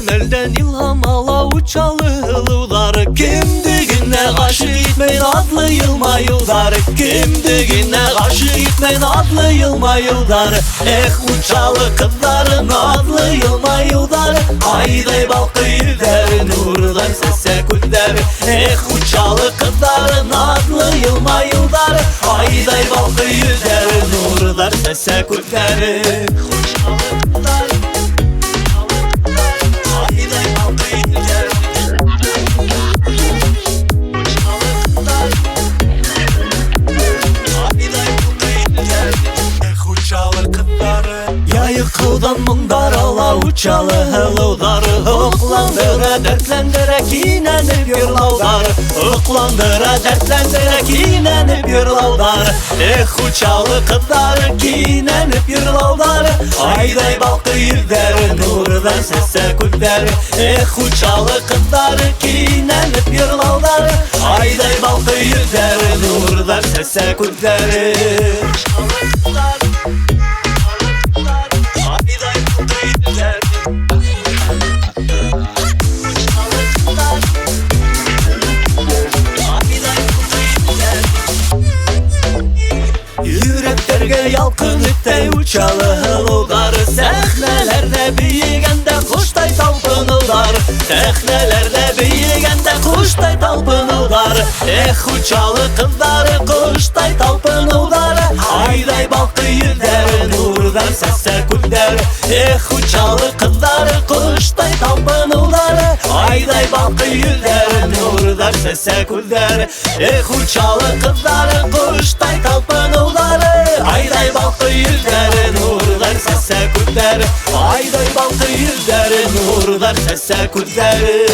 Emelden ilham ala uçalı hılıları. Kim düğüne karşı gitmeyin adlı yılma yılları. Kim düğüne karşı gitmeyin adlı yılma yılları. Uçalı kızların adlı yılma yılları. Haydi balkı yüzer nurdan sese kulleri. Uçalı kızların adlı yılma yılları. Haydi balkı yüzer nurdan sese kulleri. Yıkıldan mundar ala uçalı hılıları. Oklandıra dertlendirek inenip yırlavları. Oklandıra dertlendirek inenip yırlavları. Uçalı kızları kinenip yırlavları. Hayday balkı yüzer nurdan sese kulleri. Uçalı kızları kinenip yırlavları. Hayday balkı yüzer nurdan sese kulleri. Yüreklerge yalkın ütte uçalı hılıları. Səhnelerde büyügende kuştay talpınırlar. Səhnelerde büyügende kuştay talpınırlar. Uçalı kızları kuştay talpınırlar. Hayday balkı yüzer nurdan sese kulleri. Uçalı kızları kuştay talpınırlar. Hayday balkı yüzer nurdan sese kulleri. Uçalı kızları kuştay talpınırlar. Hayday balkı yüzer nurdan sese kulleri. Hayday balkı yüzer nurdan sese kulleri.